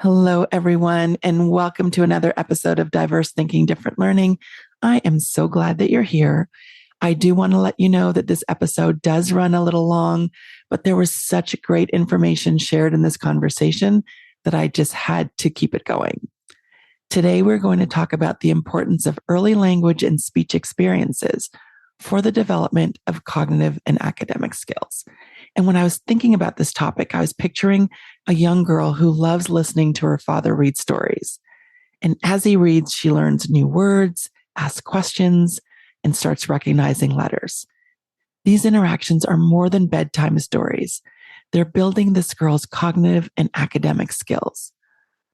Hello, everyone, and welcome to another episode of Diverse Thinking, Different Learning. I am so glad that you're here. I do want to let you know that this episode does run a little long, but there was such great information shared in this conversation that I just had to keep it going. Today, we're going to talk about the importance of early language and speech experiences for the development of cognitive and academic skills. And when I was thinking about this topic, I was picturing a young girl who loves listening to her father read stories. And as he reads, she learns new words, asks questions, and starts recognizing letters. These interactions are more than bedtime stories. They're building this girl's cognitive and academic skills.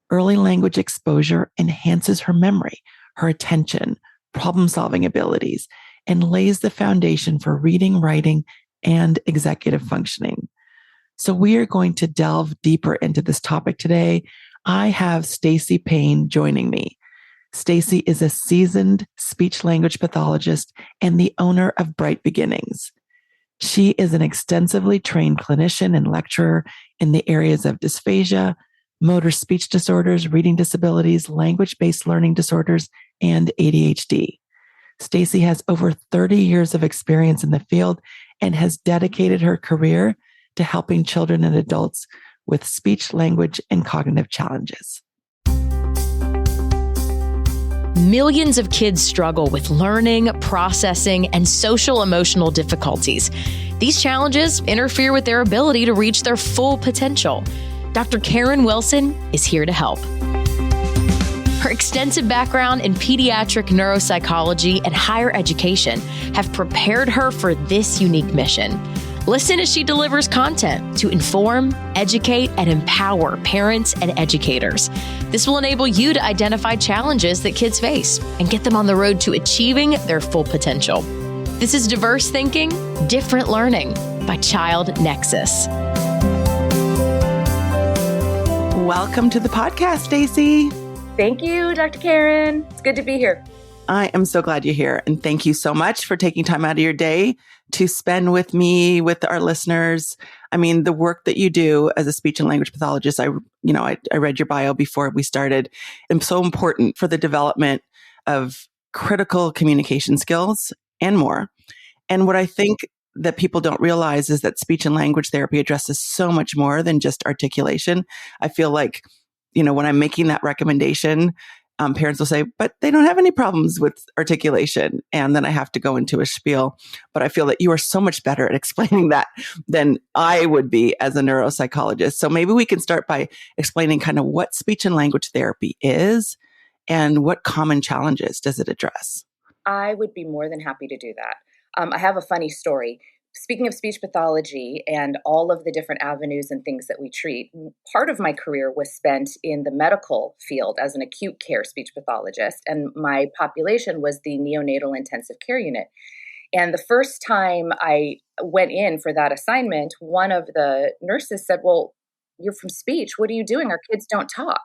Early language exposure enhances her memory, her attention, problem-solving abilities, and lays the foundation for reading, writing, and executive functioning. So we are going to delve deeper into this topic today. I have Stacy Payne joining me. Stacy is a seasoned speech language pathologist and the owner of Bright Beginnings. She is an extensively trained clinician and lecturer in the areas of dysphagia, motor speech disorders, reading disabilities, language-based learning disorders, and ADHD. Stacy has over 30 years of experience in the field and has dedicated her career to helping children and adults with speech, language, and cognitive challenges. Millions of kids struggle with learning, processing, and social emotional difficulties. These challenges interfere with their ability to reach their full potential. Dr. Karen Wilson is here to help. Her extensive background in pediatric neuropsychology and higher education have prepared her for this unique mission. Listen as she delivers content to inform, educate, and empower parents and educators. This will enable you to identify challenges that kids face and get them on the road to achieving their full potential. This is Diverse Thinking, Different Learning by Child Nexus. Welcome to the podcast, Stacy. Thank you, Dr. Karen. It's good to be here. I am so glad you're here. And thank you so much for taking time out of your day to spend with me, with our listeners. I mean, the work that you do as a speech and language pathologist, I read your bio before we started. It's so important for the development of critical communication skills and more. And what I think that people don't realize is that speech and language therapy addresses so much more than just articulation. I feel like, when I'm making that recommendation, parents will say, but they don't have any problems with articulation. And then I have to go into a spiel. But I feel that you are so much better at explaining that than I would be as a neuropsychologist. So maybe we can start by explaining kind of what speech and language therapy is and what common challenges does it address. I would be more than happy to do that. I have a funny story. Speaking of speech pathology and all of the different avenues and things that we treat, part of my career was spent in the medical field as an acute care speech pathologist, and my population was the neonatal intensive care unit. And the first time I went in for that assignment, one of the nurses said, "Well, you're from speech. What are you doing? Our kids don't talk."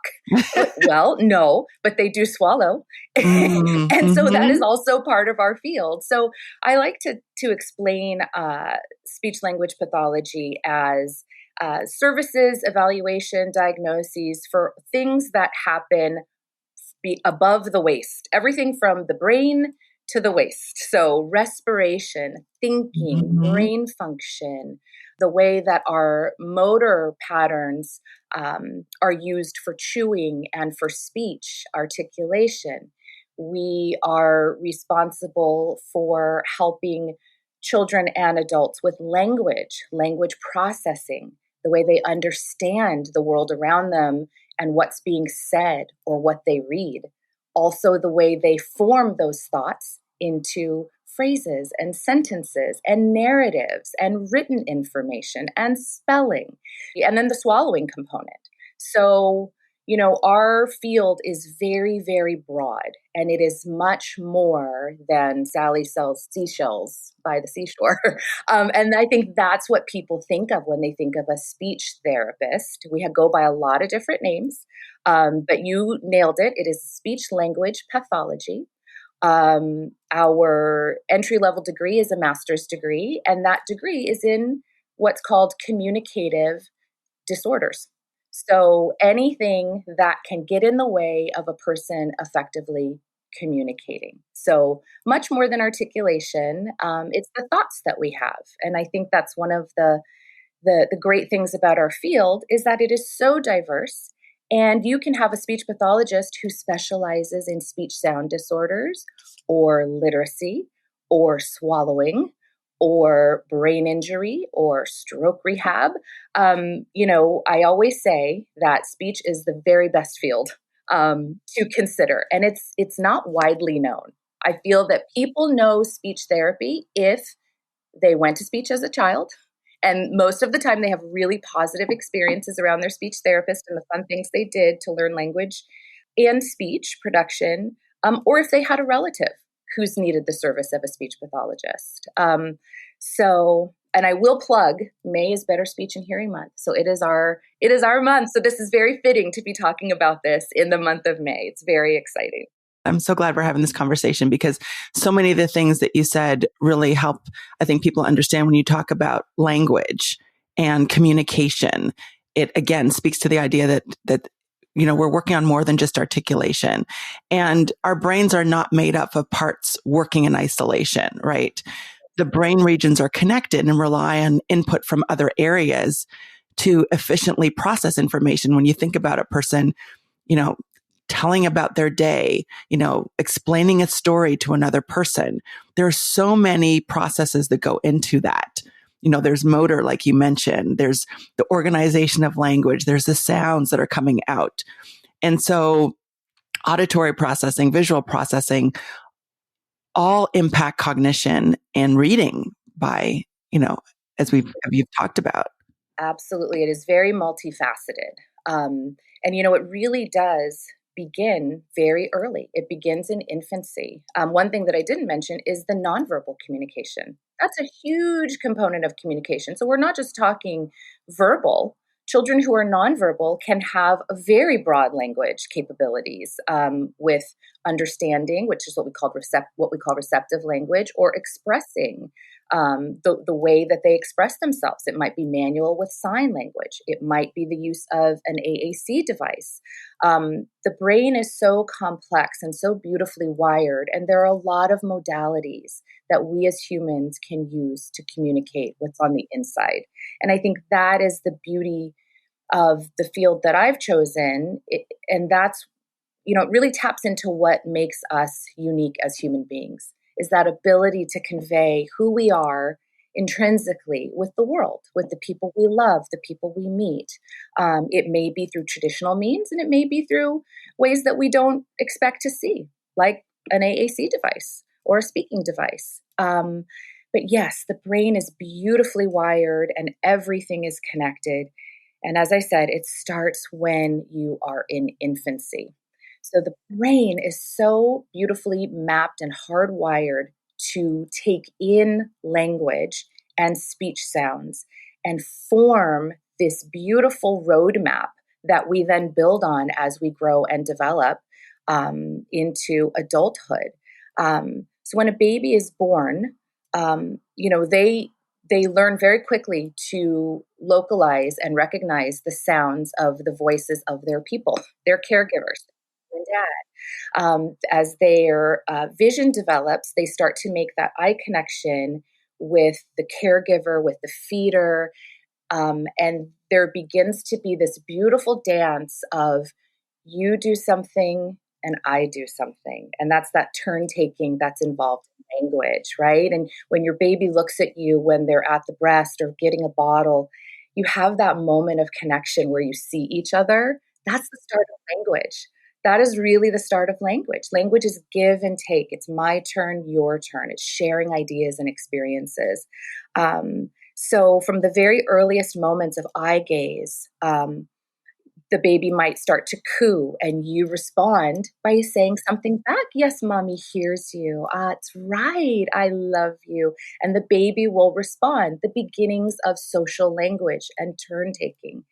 Well, no, but they do swallow. And so that is also part of our field. So I like to explain speech language pathology as services, evaluation, diagnoses for things that happen above the waist, everything from the brain to the waist. So respiration, thinking, brain function, the way that our motor patterns are used for chewing and for speech, articulation. We are responsible for helping children and adults with language processing, the way they understand the world around them and what's being said or what they read. Also, the way they form those thoughts into phrases and sentences and narratives and written information and spelling, and then the swallowing component. So, our field is very, very broad, and it is much more than Sally sells seashells by the seashore. And I think that's what people think of when they think of a speech therapist. We go by a lot of different names, but you nailed it. It is speech language pathology. Our entry-level degree is a master's degree, and that degree is in what's called communicative disorders. So anything that can get in the way of a person effectively communicating. So much more than articulation, it's the thoughts that we have. And I think that's one of the great things about our field is that it is so diverse. And you can have a speech pathologist who specializes in speech sound disorders or literacy or swallowing or brain injury or stroke rehab. I always say that speech is the very best field to consider, and it's not widely known. I feel that people know speech therapy if they went to speech as a child, and most of the time they have really positive experiences around their speech therapist and the fun things they did to learn language and speech production, or if they had a relative who's needed the service of a speech pathologist. And I will plug, May is Better Speech and Hearing Month. So it is our month. So this is very fitting to be talking about this in the month of May. It's very exciting. I'm so glad we're having this conversation because so many of the things that you said really help, I think, people understand when you talk about language and communication. It again speaks to the idea that we're working on more than just articulation, and our brains are not made up of parts working in isolation, right? The brain regions are connected and rely on input from other areas to efficiently process information. When you think about a person, telling about their day, explaining a story to another person. There are so many processes that go into that. There's motor, like you mentioned, there's the organization of language, there's the sounds that are coming out. And so auditory processing, visual processing, all impact cognition and reading by, as you've talked about. Absolutely. It is very multifaceted. And it really does begin very early. It begins in infancy. One thing that I didn't mention is the nonverbal communication. That's a huge component of communication. So we're not just talking verbal. Children who are nonverbal can have a very broad language capabilities with understanding, which is what we call receptive language, or expressing the way that they express themselves. It might be manual with sign language. It might be the use of an AAC device. The brain is so complex and so beautifully wired, and there are a lot of modalities that we as humans can use to communicate what's on the inside. And I think that is the beauty of the field that I've chosen. And that's, it really taps into what makes us unique as human beings, is that ability to convey who we are intrinsically with the world, with the people we love, the people we meet. It may be through traditional means, and it may be through ways that we don't expect to see, like an AAC device or a speaking device. But yes, the brain is beautifully wired and everything is connected. And as I said, it starts when you are in infancy. So the brain is so beautifully mapped and hardwired to take in language and speech sounds and form this beautiful roadmap that we then build on as we grow and develop into adulthood. So when a baby is born, they learn very quickly to localize and recognize the sounds of the voices of their people, their caregivers, and dad. As their vision develops, they start to make that eye connection with the caregiver, with the feeder, and there begins to be this beautiful dance of you do something and I do something. And that's that turn taking that's involved in language, right? And when your baby looks at you when they're at the breast or getting a bottle, you have that moment of connection where you see each other. That's the start of language. That is really the start of language. Language is give and take. It's my turn, your turn. It's sharing ideas and experiences. So from the very earliest moments of eye gaze, the baby might start to coo and you respond by saying something back. Yes, mommy hears you. That's right. I love you. And the baby will respond. The beginnings of social language and turn taking.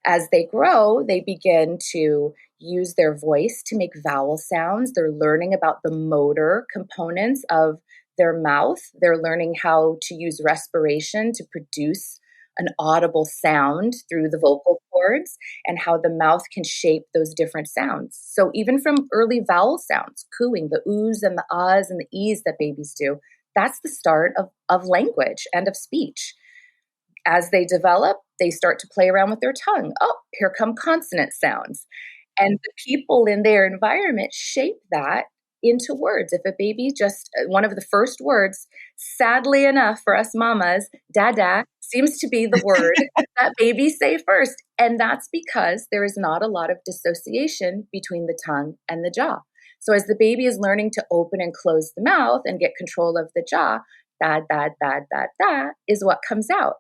As they grow, they begin to use their voice to make vowel sounds. They're learning about the motor components of their mouth. They're learning how to use respiration to produce an audible sound through the vocal cords and how the mouth can shape those different sounds. So even from early vowel sounds, cooing, the oohs and the ahs and the e's that babies do, that's the start of language and of speech. As they develop, they start to play around with their tongue. Oh, here come consonant sounds. And the people in their environment shape that into words. If a baby just, one of the first words, sadly enough for us mamas, dada, seems to be the word that babies say first. And that's because there is not a lot of dissociation between the tongue and the jaw. So as the baby is learning to open and close the mouth and get control of the jaw, da, da, da, da, da is what comes out.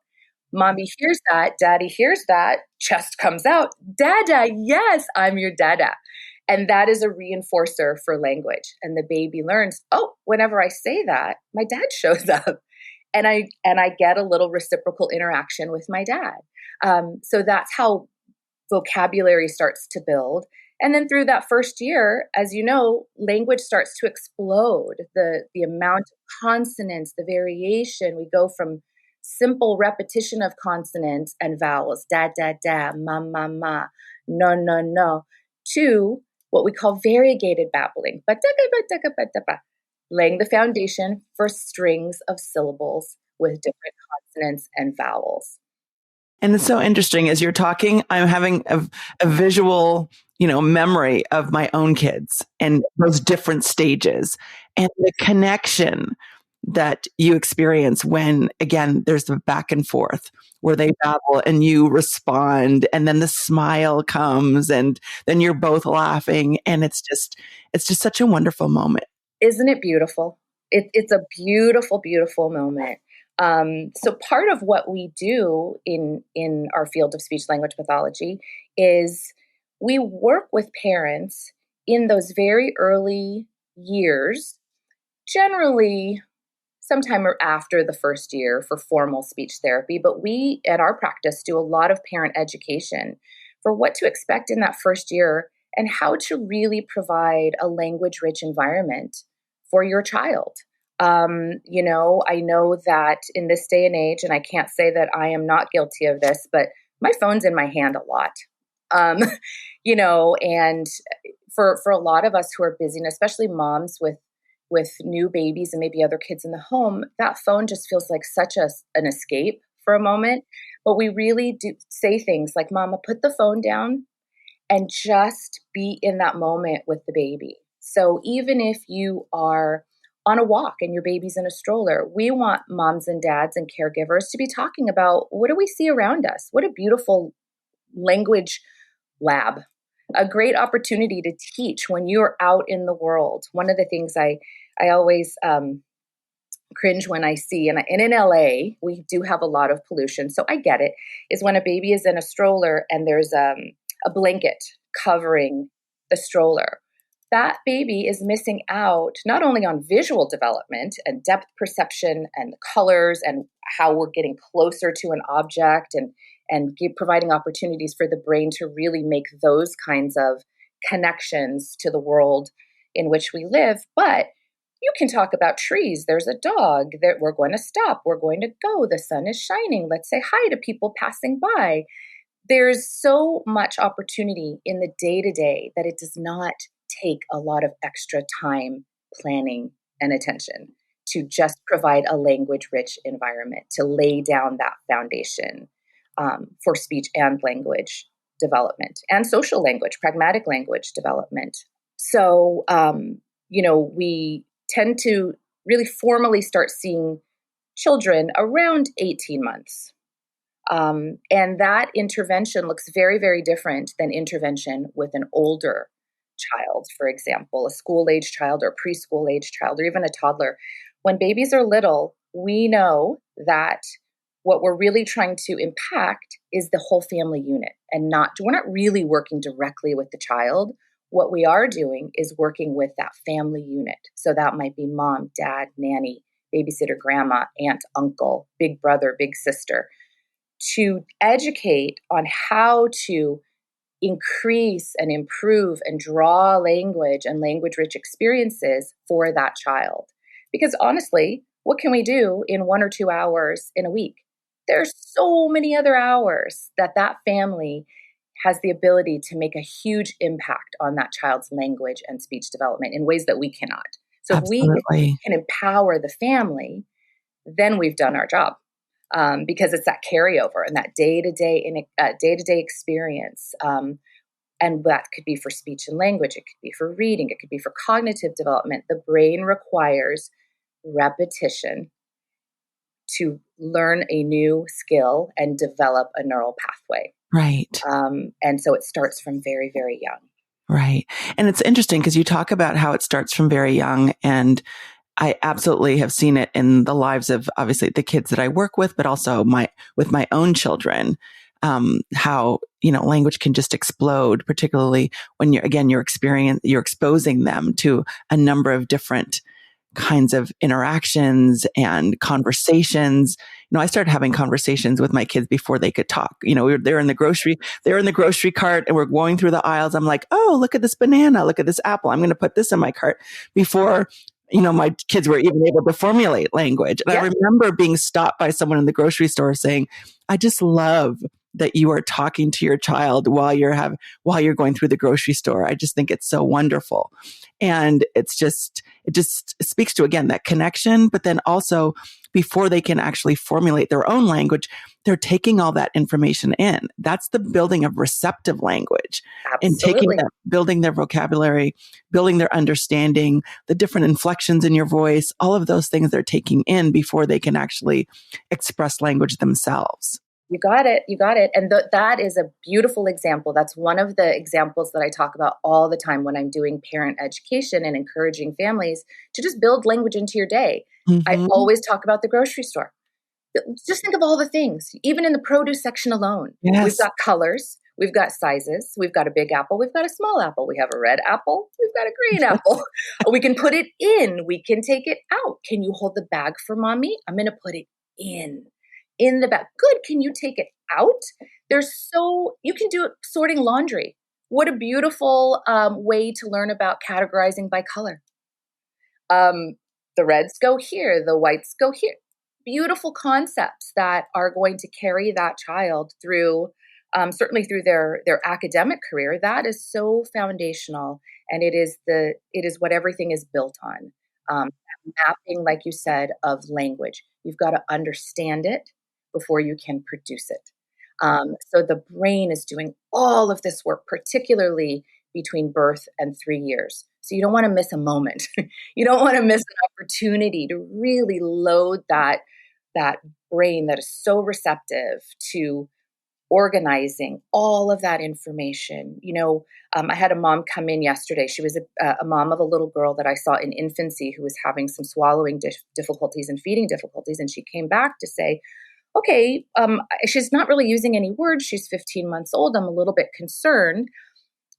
Mommy hears that, daddy hears that, chest comes out, dada, yes, I'm your dada. And that is a reinforcer for language. And the baby learns, oh, whenever I say that, my dad shows up. And I get a little reciprocal interaction with my dad. So that's how vocabulary starts to build. And then through that first year, as you know, language starts to explode. The amount of consonants, the variation, we go from simple repetition of consonants and vowels, da, da, da, ma, ma, ma, no, no, no, to what we call variegated babbling, laying the foundation for strings of syllables with different consonants and vowels. And it's so interesting as you're talking, I'm having a visual, memory of my own kids and those different stages and the connection that you experience when, again, there's the back and forth where they babble and you respond and then the smile comes and then you're both laughing. And it's just such a wonderful moment. Isn't it beautiful? It's a beautiful, beautiful moment. So part of what we do in our field of speech language pathology is we work with parents in those very early years, generally sometime after the first year for formal speech therapy. But we, at our practice, do a lot of parent education for what to expect in that first year and how to really provide a language-rich environment for your child. I know that in this day and age, and I can't say that I am not guilty of this, but my phone's in my hand a lot. And for a lot of us who are busy, and especially moms with new babies and maybe other kids in the home, that phone just feels like such an escape for a moment. But we really do say things like, Mama, put the phone down and just be in that moment with the baby. So even if you are on a walk and your baby's in a stroller, we want moms and dads and caregivers to be talking about, what do we see around us? What a beautiful language lab. A great opportunity to teach when you're out in the world. One of the things I always cringe when I see, and in LA, we do have a lot of pollution, so I get it, is when a baby is in a stroller and there's a blanket covering the stroller. That baby is missing out not only on visual development and depth perception and colors and how we're getting closer to an object and providing opportunities for the brain to really make those kinds of connections to the world in which we live. But you can talk about trees. There's a dog that we're going to stop. We're going to go. The sun is shining. Let's say hi to people passing by. There's so much opportunity in the day-to-day that it does not take a lot of extra time, planning, and attention to just provide a language-rich environment, to lay down that foundation for speech and language development and social language, pragmatic language development. So, we tend to really formally start seeing children around 18 months. And that intervention looks very, very different than intervention with an older child, for example, a school-age child or preschool-age child, or even a toddler. When babies are little, we know that what we're really trying to impact is the whole family unit, and we're not really working directly with the child. What we are doing is working with that family unit. So that might be mom, dad, nanny, babysitter, grandma, aunt, uncle, big brother, big sister, to educate on how to increase and improve and draw language and language-rich experiences for that child. Because honestly, what can we do in 1 or 2 hours in a week? There's so many other hours that family has the ability to make a huge impact on that child's language and speech development in ways that we cannot. So if we Absolutely. can empower the family, then we've done our job, because it's that carryover and that day-to-day experience. And that could be for speech and language. It could be for reading. It could be for cognitive development. The brain requires repetition to learn a new skill and develop a neural pathway. Right. And so it starts from very, very young. Right. And it's interesting because you talk about how it starts from very young, and I absolutely have seen it in the lives of obviously the kids that I work with, but also with my own children. How, language can just explode, particularly when you're exposing them to a number of different kinds of interactions and conversations. I started having conversations with my kids before they could talk. They're in the grocery cart and we're going through the aisles. I'm like, oh, look at this banana, look at this apple. I'm going to put this in my cart before, my kids were even able to formulate language. And I remember being stopped by someone in the grocery store saying, I just love that you are talking to your child while you're going through the grocery store. I just think it's so wonderful. And it just speaks to, again, that connection, but then also before they can actually formulate their own language, they're taking all that information in. That's the building of receptive language. Absolutely. And taking that, building their vocabulary, building their understanding, the different inflections in your voice, all of those things they're taking in before they can actually express language themselves. You got it. And that is a beautiful example. That's one of the examples that I talk about all the time when I'm doing parent education and encouraging families to just build language into your day. Mm-hmm. I always talk about the grocery store. Just think of all the things, even in the produce section alone. Yes. We've got colors, we've got sizes, we've got a big apple, we've got a small apple, we have a red apple, we've got a green apple. We can put it in, we can take it out. Can you hold the bag for mommy? I'm going to put it in the bag. Good. Can you take it out? You can do it sorting laundry. What a beautiful way to learn about categorizing by color. The reds go here, the whites go here. Beautiful concepts that are going to carry that child through, certainly through their academic career. That is so foundational, and it is what everything is built on. Mapping, like you said, of language. You've got to understand it before you can produce it. So the brain is doing all of this work, particularly between birth and 3 years. So you don't want to miss a moment. You don't want to miss an opportunity to really load that brain that is so receptive to organizing all of that information. I had a mom come in yesterday. She was a mom of a little girl that I saw in infancy who was having some swallowing difficulties and feeding difficulties. And she came back to say, okay, she's not really using any words. She's 15 months old. I'm a little bit concerned.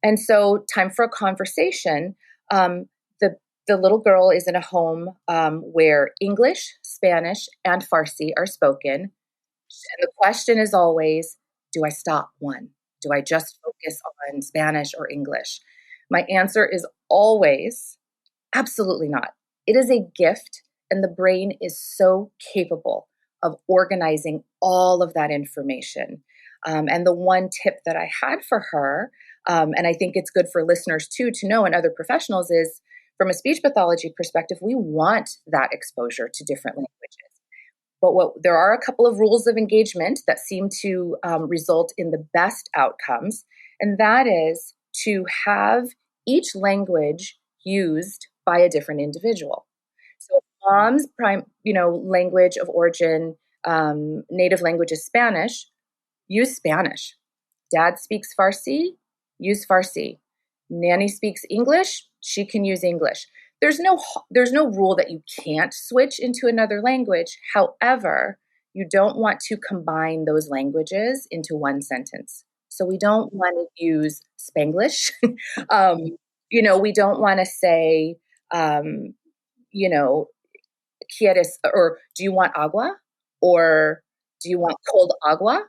And so time for a conversation. The little girl is in a home where English, Spanish, and Farsi are spoken. And the question is always, do I stop one? Do I just focus on Spanish or English? My answer is always, absolutely not. It is a gift, and the brain is so capable of organizing all of that information. And the one tip that I had for her, and I think it's good for listeners too to know, and other professionals, is from a speech pathology perspective, we want that exposure to different languages. But there are a couple of rules of engagement that seem to result in the best outcomes, and that is to have each language used by a different individual. So mom's language of origin, native language is Spanish, use Spanish. Dad speaks Farsi, use Farsi. Nanny speaks English, she can use English. There's no rule that you can't switch into another language. However, you don't want to combine those languages into one sentence. So we don't want to use Spanglish. We don't want to say, quieres, or do you want agua? Or do you want cold agua?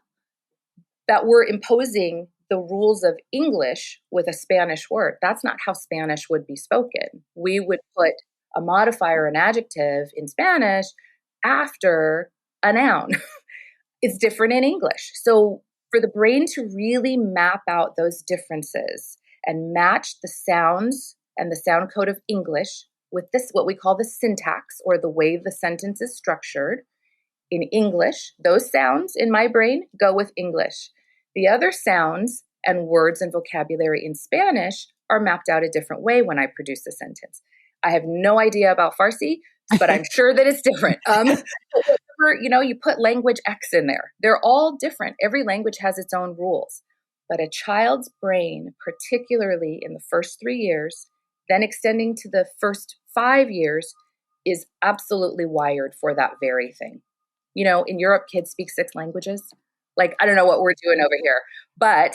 That we're imposing the rules of English with a Spanish word. That's not how Spanish would be spoken. We would put a modifier, an adjective in Spanish after a noun. It's different in English. So for the brain to really map out those differences and match the sounds and the sound code of English with this, what we call the syntax, or the way the sentence is structured in English, those sounds in my brain go with English. The other sounds and words and vocabulary in Spanish are mapped out a different way when I produce a sentence. I have no idea about Farsi, but I'm sure that it's different. You put language X in there. They're all different. Every language has its own rules. But a child's brain, particularly in the first 3 years, then extending to the first 5 years, is absolutely wired for that very thing. In Europe, kids speak 6 languages. Like, I don't know what we're doing over here, but,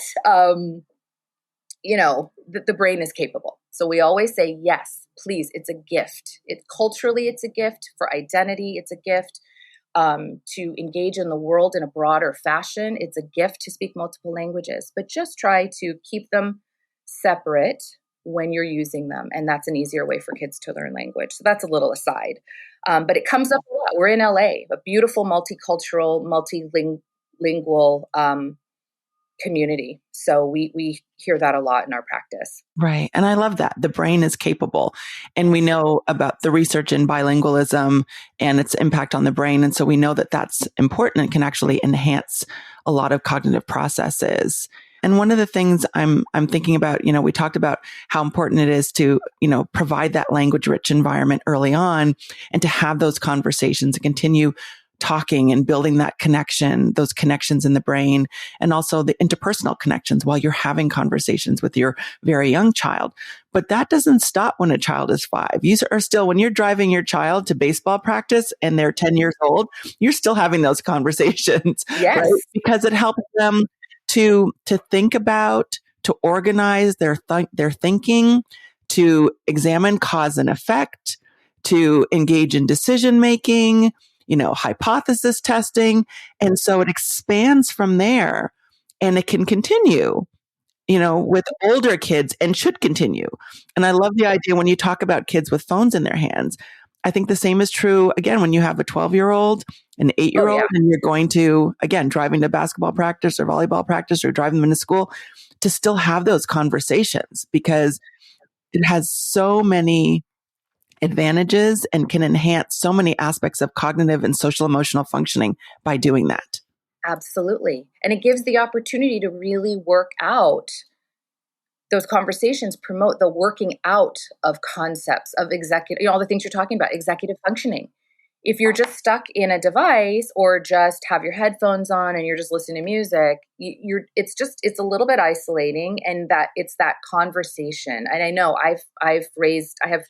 the brain is capable. So we always say, yes, please, it's a gift. Culturally, it's a gift. For identity, it's a gift. To engage in the world in a broader fashion, it's a gift to speak multiple languages, but just try to keep them separate when you're using them. And that's an easier way for kids to learn language. So that's a little aside. But it comes up a lot. We're in LA, a beautiful multicultural, multilingual community. So we hear that a lot in our practice. Right. And I love that. The brain is capable. And we know about the research in bilingualism and its impact on the brain. And so we know that that's important and can actually enhance a lot of cognitive processes. And one of the things I'm thinking about, we talked about how important it is to, provide that language rich environment early on and to have those conversations and continue talking and building that connection, those connections in the brain, and also the interpersonal connections while you're having conversations with your very young child. But that doesn't stop when a child is 5. You are still, when you're driving your child to baseball practice and they're 10 years old, you're still having those conversations, yes. Right? Because it helps them to think about, to organize their thinking, to examine cause and effect, to engage in decision making, hypothesis testing. And so it expands from there, and it can continue, with older kids, and should continue. And I love the idea when you talk about kids with phones in their hands. I think the same is true, again, when you have a 12-year-old, an 8-year-old, and you're going to, again, driving to basketball practice or volleyball practice or driving them into school, to still have those conversations, because it has so many advantages and can enhance so many aspects of cognitive and social emotional functioning by doing that. Absolutely. And it gives the opportunity to really work out those conversations, promote the working out of concepts of executive, all the things you're talking about, executive functioning. If you're just stuck in a device or just have your headphones on and you're just listening to music, it's a little bit isolating, and that it's that conversation. And I know I have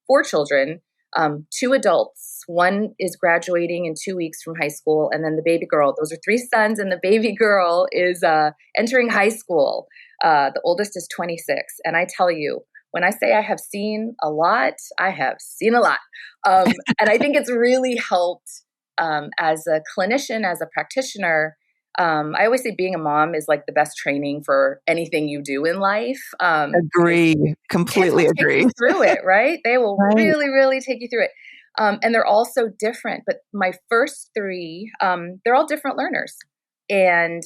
4 children, 2 adults. One is graduating in 2 weeks from high school, and then the baby girl. Those are 3 sons, and the baby girl is entering high school. The oldest is 26, and I tell you, when I say I have seen a lot, I have seen a lot, and I think it's really helped as a clinician, as a practitioner. I always say being a mom is like the best training for anything you do in life. Agree. Completely agree. Take you through it, right? They will Right. really, really take you through it. And they're all so different. But my first 3, they're all different learners. And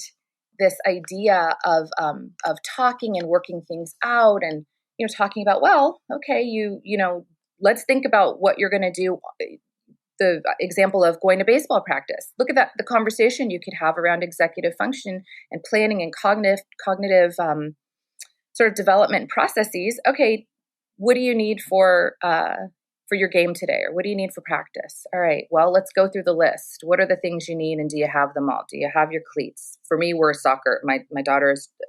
this idea of talking and working things out, and talking about, well, okay, let's think about what you're going to do. The example of going to baseball practice. Look at that, the conversation you could have around executive function and planning and cognitive sort of development processes. Okay, what do you need for your game today? Or what do you need for practice? All right, well, let's go through the list. What are the things you need, and do you have them all? Do you have your cleats? For me, we're soccer. My daughter is a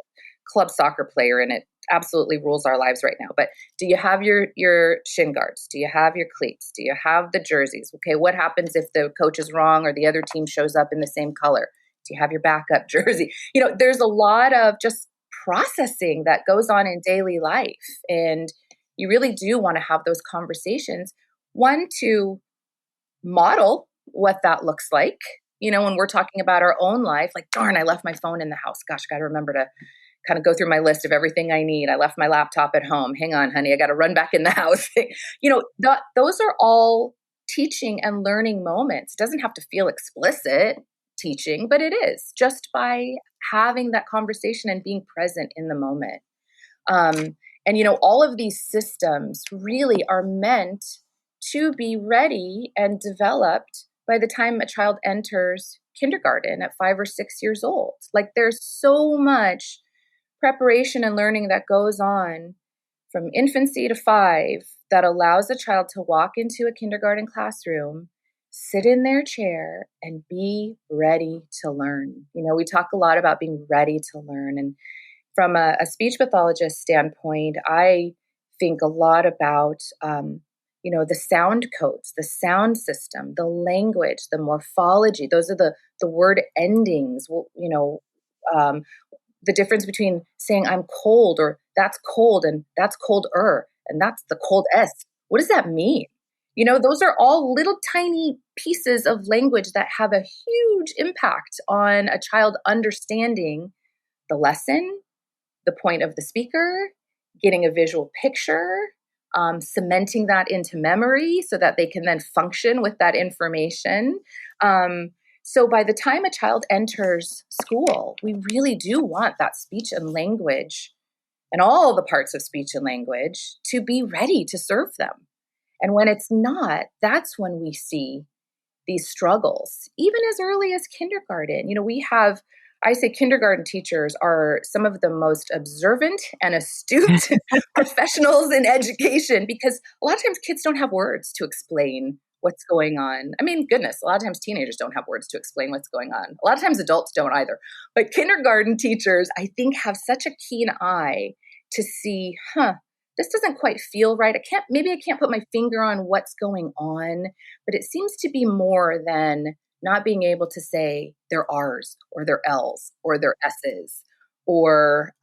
club soccer player, and it absolutely rules our lives right now. But do you have your shin guards? Do you have your cleats? Do you have the jerseys? Okay, what happens if the coach is wrong or the other team shows up in the same color? Do you have your backup jersey? There's a lot of just processing that goes on in daily life. And you really do want to have those conversations. One, to model what that looks like. When we're talking about our own life, like, darn, I left my phone in the house. Gosh, got to remember to kind of go through my list of everything I need. I left my laptop at home. Hang on, honey, I got to run back in the house. Those are all teaching and learning moments. It doesn't have to feel explicit. teaching, but it is just by having that conversation and being present in the moment. And, all of these systems really are meant to be ready and developed by the time a child enters kindergarten at 5 or 6 years old. Like, there's so much preparation and learning that goes on from infancy to 5 that allows a child to walk into a kindergarten classroom, sit in their chair, and be ready to learn. We talk a lot about being ready to learn. And from a speech pathologist standpoint, I think a lot about, the sound codes, the sound system, the language, the morphology. Those are the word endings. The difference between saying I'm cold or that's cold and that's colder and that's the cold S. What does that mean? Those are all little tiny pieces of language that have a huge impact on a child understanding the lesson, the point of the speaker, getting a visual picture, cementing that into memory so that they can then function with that information. So by the time a child enters school, we really do want that speech and language and all the parts of speech and language to be ready to serve them. And when it's not, that's when we see these struggles, even as early as kindergarten. I say kindergarten teachers are some of the most observant and astute professionals in education, because a lot of times kids don't have words to explain what's going on. I mean, goodness, a lot of times teenagers don't have words to explain what's going on. A lot of times adults don't either. But kindergarten teachers, I think, have such a keen eye to see, this doesn't quite feel right. Maybe I can't put my finger on what's going on, but it seems to be more than not being able to say their R's or their L's or their S's, or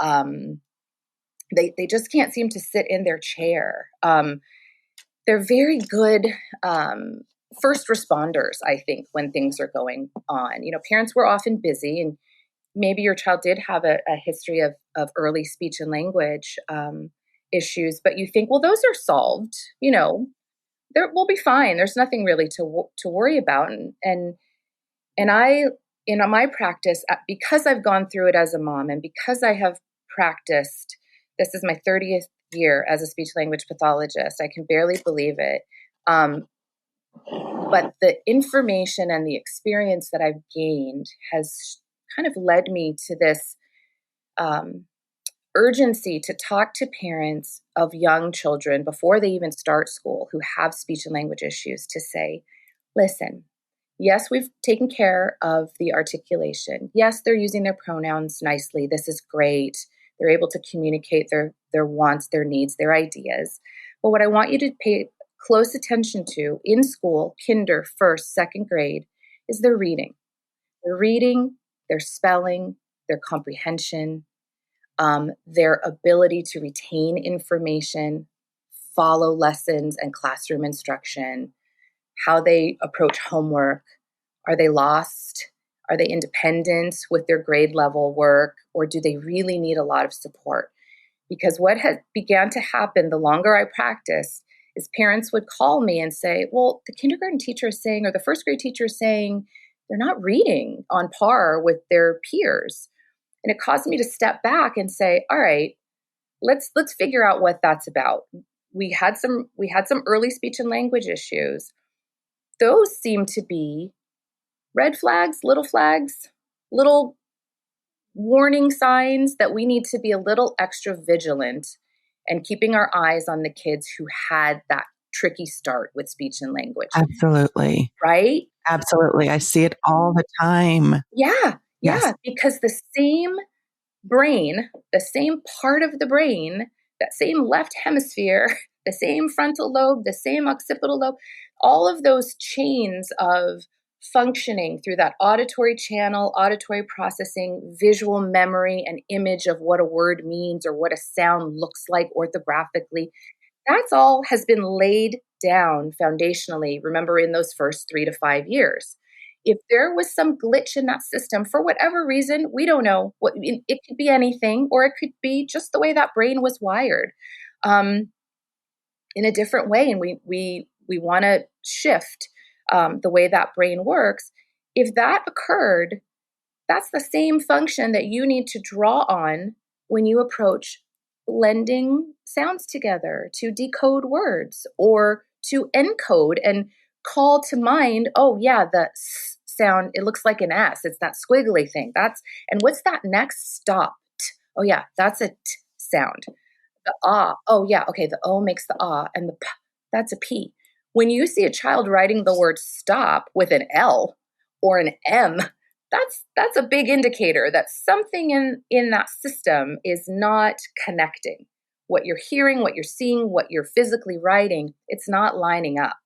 they just can't seem to sit in their chair. They're very good first responders, I think, when things are going on. Parents were often busy, and maybe your child did have a history of early speech and language issues, but you think, well, those are solved. We'll be fine. There's nothing really to worry about. And I, in my practice, because I've gone through it as a mom, and because I have practiced, this is my 30th year as a speech language pathologist. I can barely believe it. But the information and the experience that I've gained has kind of led me to this urgency to talk to parents of young children before they even start school who have speech and language issues, to say, listen, yes, we've taken care of the articulation. Yes, they're using their pronouns nicely. This is great. They're able to communicate their wants, their needs, their ideas. But what I want you to pay close attention to in school, kinder, first, second grade, is their reading. Their reading, their spelling, their comprehension, their ability to retain information, follow lessons and classroom instruction, how they approach homework. Are they lost? Are they independent with their grade level work, or do they really need a lot of support? Because what has began to happen the longer I practiced is parents would call me and say, well, the kindergarten teacher is saying, or the first grade teacher is saying, they're not reading on par with their peers. And it caused me to step back and say, all right, let's figure out what that's about. We had some early speech and language issues. Those seem to be red flags, little warning signs that we need to be a little extra vigilant and keeping our eyes on the kids who had that tricky start with speech and language. Absolutely. Right? Absolutely. I see it all the time. Yeah. Yes. Yeah. Because the same brain, the same part of the brain, that same left hemisphere, the same frontal lobe, the same occipital lobe, all of those chains of functioning through that auditory channel, auditory processing, visual memory, and image of what a word means or what a sound looks like orthographically. That's all has been laid down foundationally, remember, in those first 3 to 5 years. If there was some glitch in that system, for whatever reason, we don't know. It could be anything, or it could be just the way that brain was wired in a different way. And we want to shift the way that brain works. if that occurred, that's the same function that you need to draw on when you approach blending sounds together to decode words or to encode and call to mind, oh yeah, the S sound, it looks like an S. It's that squiggly thing. And what's that next stop? Oh yeah, that's a T sound. The ah, oh yeah, okay, the O makes the ah, and the P, that's a P. When you see a child writing the word stop with an L or an M, that's a big indicator that something in that system is not connecting. What you're hearing, what you're seeing, what you're physically writing, it's not lining up.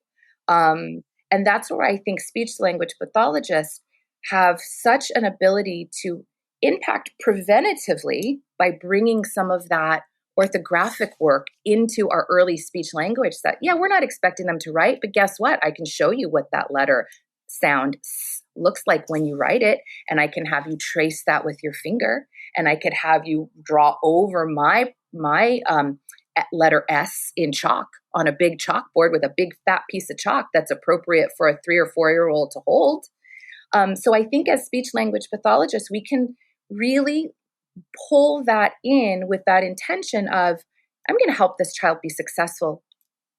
And that's where I think speech language pathologists have such an ability to impact preventatively by bringing some of that orthographic work into our early speech language that, yeah, we're not expecting them to write, but guess what? I can show you what that letter sound looks like when you write it, and I can have you trace that with your finger, and I could have you draw over my letter S in chalk on a big chalkboard with a big fat piece of chalk that's appropriate for a 3 or 4-year-old to hold. So I think as speech language pathologists, we can really pull that in with that intention of, I'm going to help this child be successful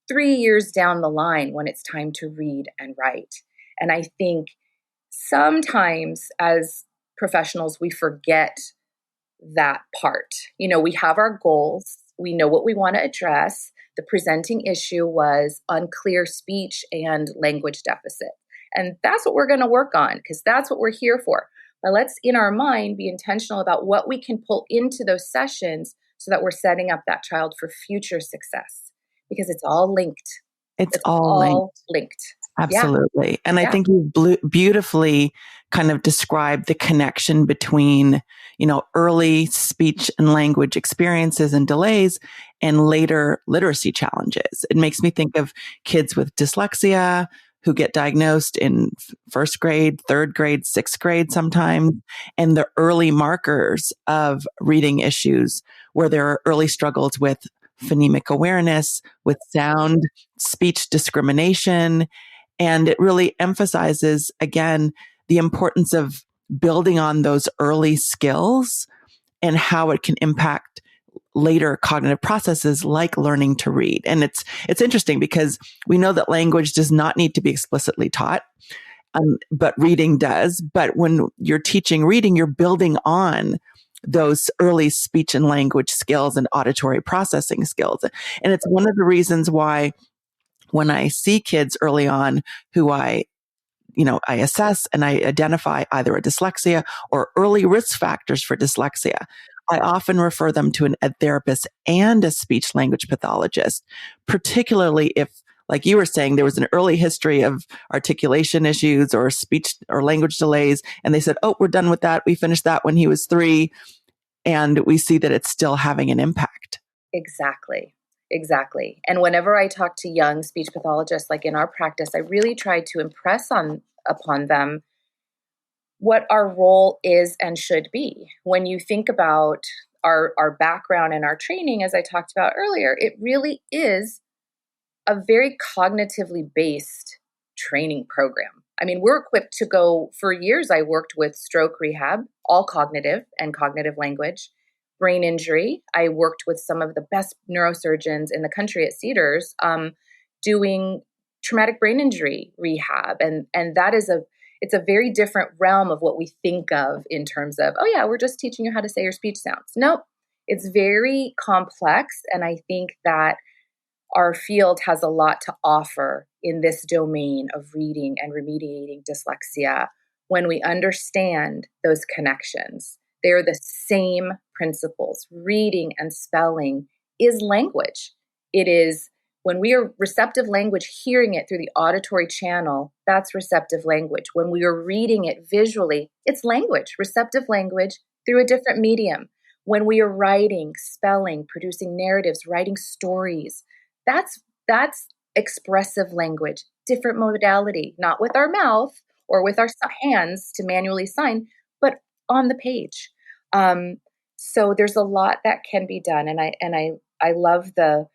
3 years down the line when it's time to read and write. And I think sometimes as professionals, we forget that part. We have our goals. We know what we want to address. The presenting issue was unclear speech and language deficit. And that's what we're going to work on because that's what we're here for. But let's, in our mind, be intentional about what we can pull into those sessions so that we're setting up that child for future success because it's all linked. It's all linked. Absolutely. Yeah. And I think you beautifully kind of described the connection between, early speech and language experiences and delays and later literacy challenges. It makes me think of kids with dyslexia who get diagnosed in first grade, third grade, sixth grade sometimes, and the early markers of reading issues where there are early struggles with phonemic awareness, with sound, speech discrimination. And it really emphasizes, again, the importance of building on those early skills and how it can impact later cognitive processes like learning to read. And it's interesting because we know that language does not need to be explicitly taught, but reading does. But when you're teaching reading, you're building on those early speech and language skills and auditory processing skills. And it's one of the reasons why when I see kids early on who I assess and I identify either a dyslexia or early risk factors for dyslexia, I often refer them to a therapist and a speech language pathologist, particularly if, like you were saying, there was an early history of articulation issues or speech or language delays. And they said, oh, we're done with that. We finished that when he was 3. And we see that it's still having an impact. Exactly. And whenever I talk to young speech pathologists, like in our practice, I really try to impress upon them what our role is and should be. When you think about our background and our training, as I talked about earlier, it really is a very cognitively based training program. I mean, we're equipped to go, for years I worked with stroke rehab, all cognitive and cognitive language, brain injury. I worked with some of the best neurosurgeons in the country at Cedars doing traumatic brain injury rehab. And that is it's a very different realm of what we think of in terms of, oh yeah, we're just teaching you how to say your speech sounds. Nope, it's very complex. And I think that our field has a lot to offer in this domain of reading and remediating dyslexia when we understand those connections. They're the same principles. Reading and spelling is language. It is when we are receptive language, hearing it through the auditory channel, that's receptive language. When we are reading it visually, it's language, receptive language through a different medium. When we are writing, spelling, producing narratives, writing stories, that's expressive language, different modality, not with our mouth or with our hands to manually sign, but on the page. So there's a lot that can be done. And I love the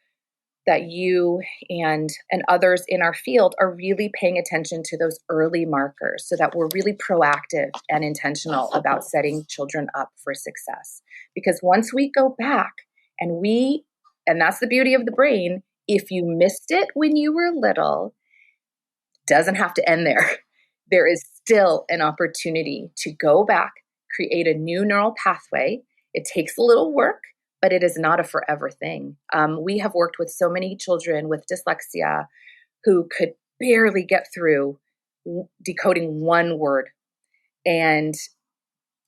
that you and others in our field are really paying attention to those early markers so that we're really proactive and intentional about setting children up for success. Because once we go back and that's the beauty of the brain, if you missed it when you were little, doesn't have to end there. There is still an opportunity to go back, create a new neural pathway. It takes a little work, but it is not a forever thing. We have worked with so many children with dyslexia who could barely get through decoding one word and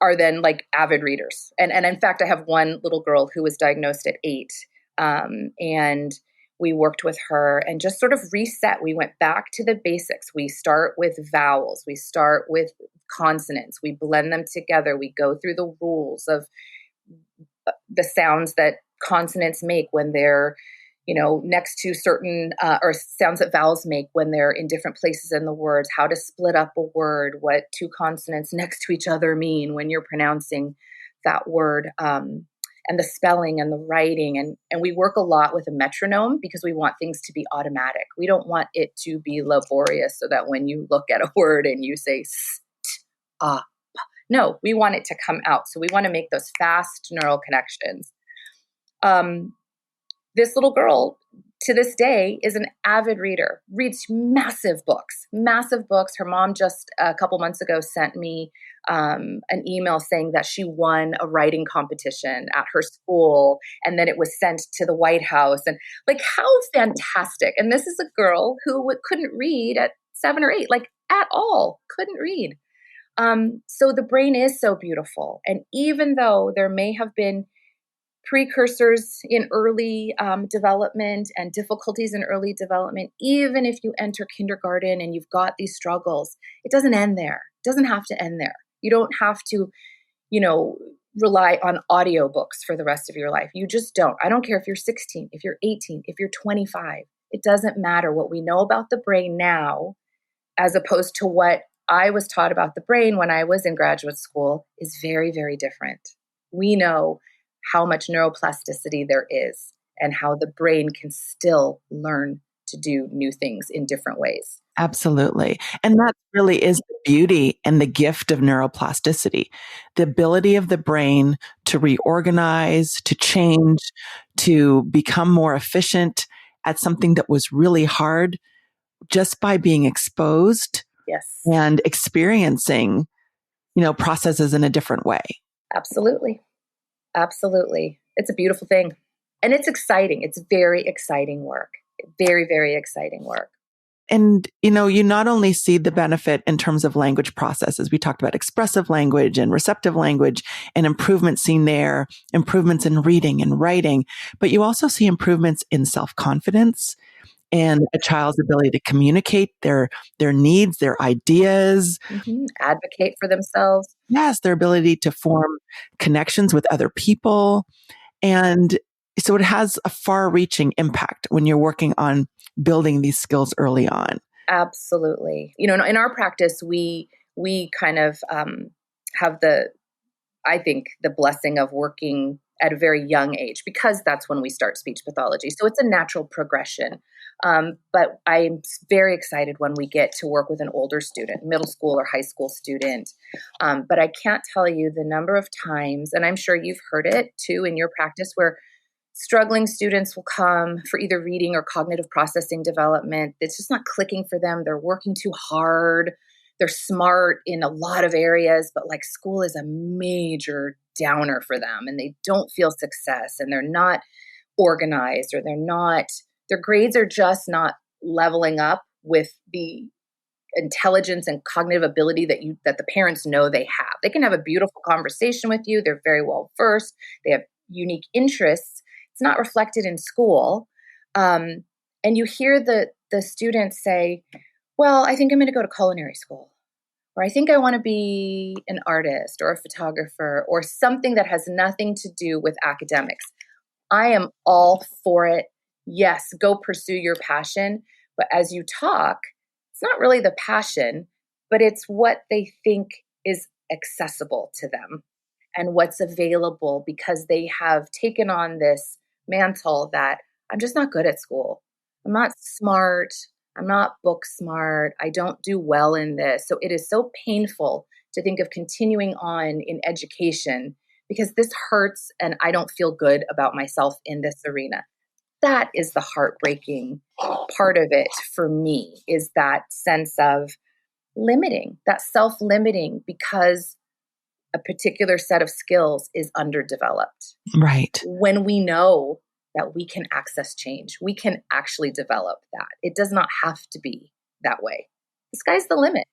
are then like avid readers. And in fact, I have one little girl who was diagnosed at 8, and we worked with her and just sort of reset. We went back to the basics. We start with vowels. We start with consonants. We blend them together. We go through the rules of the sounds that consonants make when they're, next to certain, or sounds that vowels make when they're in different places in the words, how to split up a word, what two consonants next to each other mean when you're pronouncing that word, and the spelling and the writing. And we work a lot with a metronome because we want things to be automatic. We don't want it to be laborious so that when you look at a word and you say, no, we want it to come out. So we want to make those fast neural connections. This little girl, to this day, is an avid reader, reads massive books. Her mom just a couple months ago sent me an email saying that she won a writing competition at her school, and then it was sent to the White House. And like, how fantastic. And this is a girl who couldn't read at 7 or 8, like at all, couldn't read. So the brain is so beautiful. And even though there may have been precursors in early development and difficulties in early development, even if you enter kindergarten and you've got these struggles, it doesn't end there. It doesn't have to end there. You don't have to, rely on audiobooks for the rest of your life. You just don't. I don't care if you're 16, if you're 18, if you're 25. It doesn't matter. What we know about the brain now, as opposed to what I was taught about the brain when I was in graduate school, is very, very different. We know how much neuroplasticity there is and how the brain can still learn to do new things in different ways. Absolutely. And that really is the beauty and the gift of neuroplasticity, the ability of the brain to reorganize, to change, to become more efficient at something that was really hard just by being exposed and experiencing, processes in a different way. Absolutely. Absolutely. It's a beautiful thing. And it's exciting. It's very exciting work. Very, very exciting work. And, you not only see the benefit in terms of language processes, we talked about expressive language and receptive language and improvements seen there, improvements in reading and writing, but you also see improvements in self-confidence and a child's ability to communicate their needs, their ideas. Mm-hmm. Advocate for themselves. Yes, their ability to form connections with other people. And so it has a far-reaching impact when you're working on building these skills early on. Absolutely. In our practice, we kind of have the blessing of working at a very young age because that's when we start speech pathology. So it's a natural progression. But I'm very excited when we get to work with an older student, middle school or high school student. But I can't tell you the number of times, and I'm sure you've heard it too in your practice, where struggling students will come for either reading or cognitive processing development. It's just not clicking for them. They're working too hard. They're smart in a lot of areas, but like school is a major downer for them and they don't feel success and they're not organized or their grades are just not leveling up with the intelligence and cognitive ability that the parents know they have. They can have a beautiful conversation with you. They're very well versed. They have unique interests. It's not reflected in school. And you hear the students say, well, I think I'm going to go to culinary school, or I think I want to be an artist or a photographer or something that has nothing to do with academics. I am all for it. Yes, go pursue your passion. But as you talk, it's not really the passion, but it's what they think is accessible to them and what's available because they have taken on this mantle that I'm just not good at school. I'm not smart. I'm not book smart. I don't do well in this. So it is so painful to think of continuing on in education because this hurts and I don't feel good about myself in this arena. That is the heartbreaking part of it for me, is that sense of limiting, that self-limiting because a particular set of skills is underdeveloped. Right. When we know that we can access change, we can actually develop that. It does not have to be that way. The sky's the limit,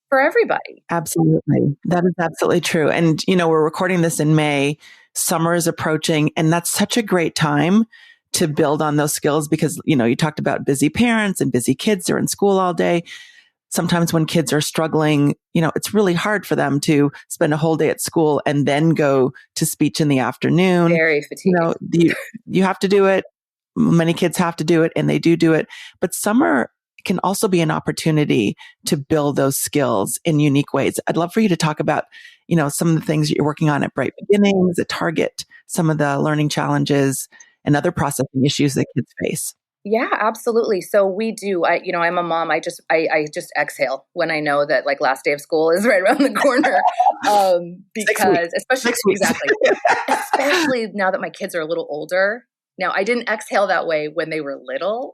for everybody. Absolutely. That is absolutely true. And, we're recording this in May. Summer is approaching, and that's such a great time to build on those skills because, you talked about busy parents and busy kids. They're in school all day. Sometimes when kids are struggling, it's really hard for them to spend a whole day at school and then go to speech in the afternoon. Very fatiguing. You have to do it. Many kids have to do it and they do it. But summer can also be an opportunity to build those skills in unique ways. I'd love for you to talk about, some of the things that you're working on at Bright Beginnings that target some of the learning challenges and other processing issues that kids face. Yeah, absolutely. So we do, I'm a mom. I just exhale when I know that like last day of school is right around the corner. Because especially now that my kids are a little older. Now I didn't exhale that way when they were little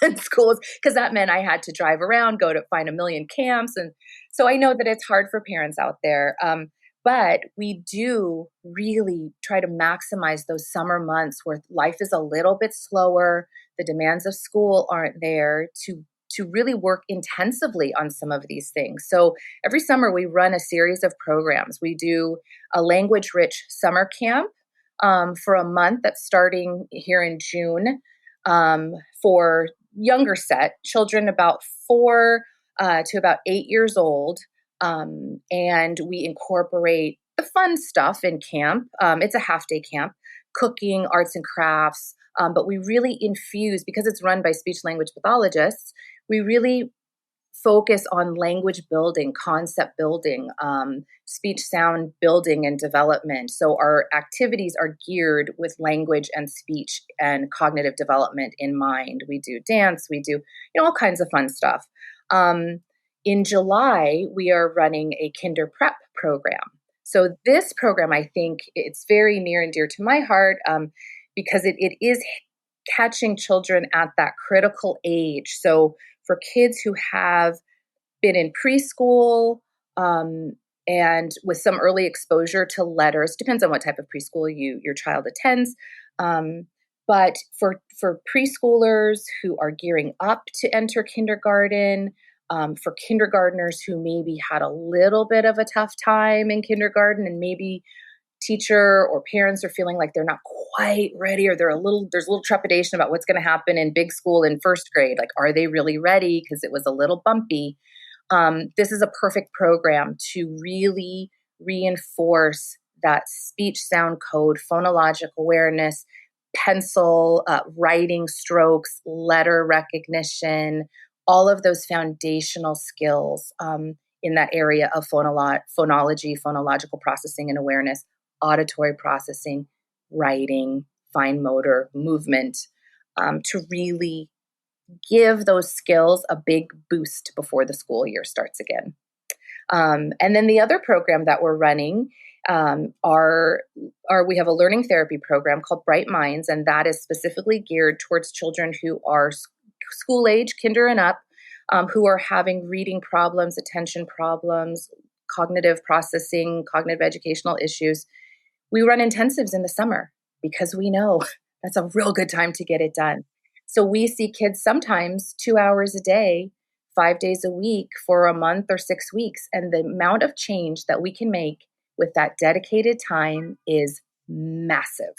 in schools, because that meant I had to drive around, go to find a million camps. And so I know that it's hard for parents out there. But we do really try to maximize those summer months where life is a little bit slower. The demands of school aren't there to really work intensively on some of these things. So every summer we run a series of programs. We do a language-rich summer camp for a month that's starting here in June for younger set, children about 4 to about 8 years old. And we incorporate the fun stuff in camp. It's a half-day camp, cooking, arts and crafts, but we really infuse, because it's run by speech language pathologists, we really focus on language building, concept building, speech sound building and development. So our activities are geared with language and speech and cognitive development in mind. We do dance, we do all kinds of fun stuff. In July, we are running a kinder prep program. So this program, I think it's very near and dear to my heart because it is catching children at that critical age. So for kids who have been in preschool and with some early exposure to letters, depends on what type of preschool your child attends. But for preschoolers who are gearing up to enter kindergarten, for kindergartners who maybe had a little bit of a tough time in kindergarten and maybe teacher or parents are feeling like they're not quite ready or there's a little trepidation about what's going to happen in big school in first grade. Like, are they really ready? Because it was a little bumpy. This is a perfect program to really reinforce that speech sound code, phonologic awareness, pencil, writing strokes, letter recognition, all of those foundational skills in that area of phonology, phonological processing and awareness, auditory processing, writing, fine motor, movement, to really give those skills a big boost before the school year starts again. And then the other program that we're running we have a learning therapy program called Bright Minds, and that is specifically geared towards children who are school age, kinder and up, who are having reading problems, attention problems, cognitive processing, cognitive educational issues. We run intensives in the summer because we know that's a real good time to get it done. So we see kids sometimes 2 hours a day, 5 days a week for a month or 6 weeks. And the amount of change that we can make with that dedicated time is massive.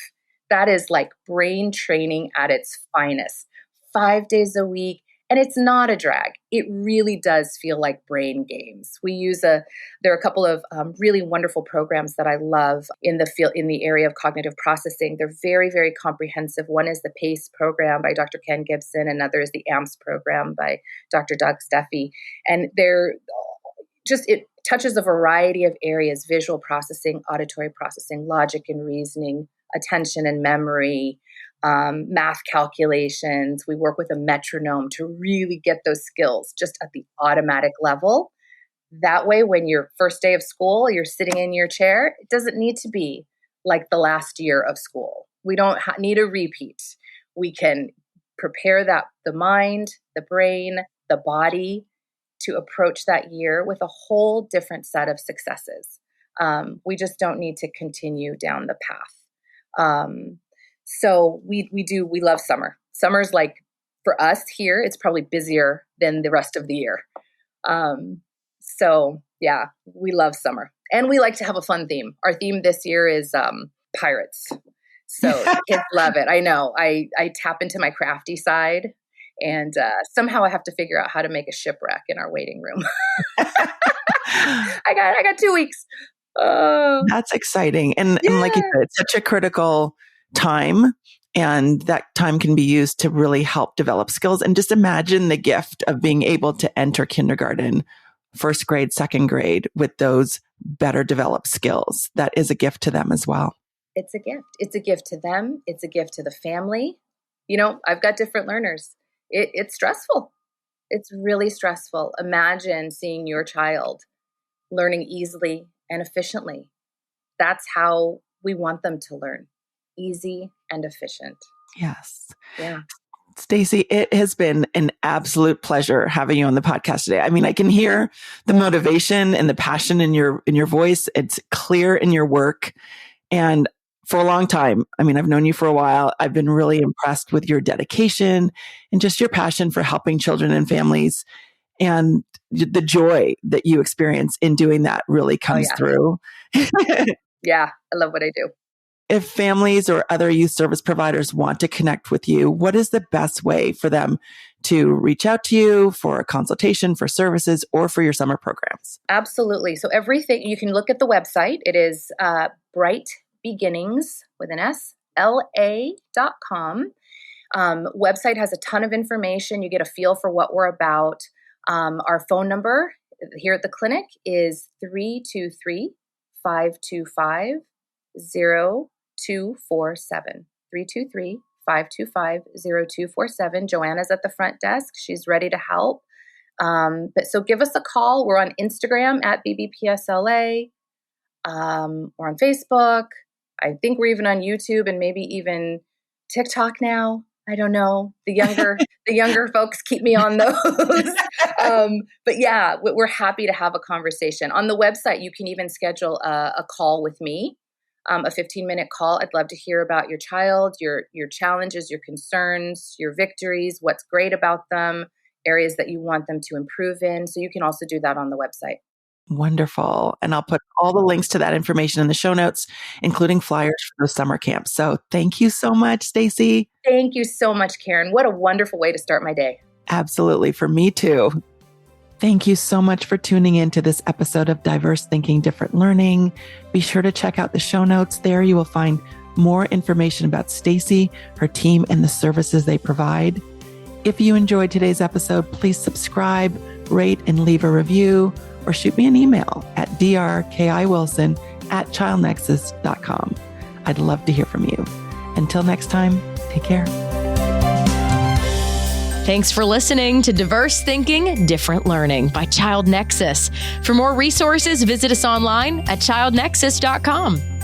That is like brain training at its finest. 5 days a week. And it's not a drag. It really does feel like brain games. There are a couple of really wonderful programs that I love in the area of cognitive processing. They're very, very comprehensive. One is the PACE program by Dr. Ken Gibson. Another is the AMPS program by Dr. Doug Steffi. And it touches a variety of areas: visual processing, auditory processing, logic and reasoning, attention and memory, math calculations. We work with a metronome to really get those skills just at the automatic level. That way, when your first day of school, you're sitting in your chair, it doesn't need to be like the last year of school. We don't need a repeat. We can prepare the mind, the brain, the body to approach that year with a whole different set of successes. We just don't need to continue down the path. So we love summer. Summer's like, for us here, it's probably busier than the rest of the year. So yeah, we love summer, and we like to have a fun theme. Our theme this year is pirates. So kids love it. I know. I tap into my crafty side, and somehow I have to figure out how to make a shipwreck in our waiting room. I got 2 weeks. That's exciting. And like you said, it's such a critical time, and that time can be used to really help develop skills. And just imagine the gift of being able to enter kindergarten, first grade, second grade with those better developed skills. That is a gift to them as well. It's a gift. It's a gift to them. It's a gift to the family. I've got different learners. It's stressful. It's really stressful. Imagine seeing your child learning easily and efficiently. That's how we want them to learn. Easy and efficient. Yes. Yeah. Stacy, it has been an absolute pleasure having you on the podcast today. I mean, I can hear the motivation and the passion in your voice. It's clear in your work. And for a long time, I mean, I've known you for a while. I've been really impressed with your dedication and just your passion for helping children and families. And the joy that you experience in doing that really comes through. Yeah, I love what I do. If families or other youth service providers want to connect with you, what is the best way for them to reach out to you for a consultation, for services, or for your summer programs? Absolutely. So everything, you can look at the website. It is Bright Beginnings with an S, LA.com. Website has a ton of information. You get a feel for what we're about. Our phone number here at the clinic is 323-525-0247. 323-525-0247. Joanna's at the front desk. She's ready to help. So give us a call. We're on Instagram at BBPSLA. We're on Facebook. I think we're even on YouTube and maybe even TikTok now. I don't know. The younger folks keep me on those. But yeah, we're happy to have a conversation. On the website, you can even schedule a call with me. A 15-minute call. I'd love to hear about your child, your challenges, your concerns, your victories, what's great about them, areas that you want them to improve in. So you can also do that on the website. Wonderful. And I'll put all the links to that information in the show notes, including flyers for the summer camp. So thank you so much, Stacy. Thank you so much, Karen. What a wonderful way to start my day. Absolutely. For me too. Thank you so much for tuning in to this episode of Diverse Thinking, Different Learning. Be sure to check out the show notes. There you will find more information about Stacy, her team, and the services they provide. If you enjoyed today's episode, please subscribe, rate, and leave a review, or shoot me an email at drkiwilson@childnexus.com. I'd love to hear from you. Until next time, take care. Thanks for listening to Diverse Thinking, Different Learning by Child Nexus. For more resources, visit us online at childnexus.com.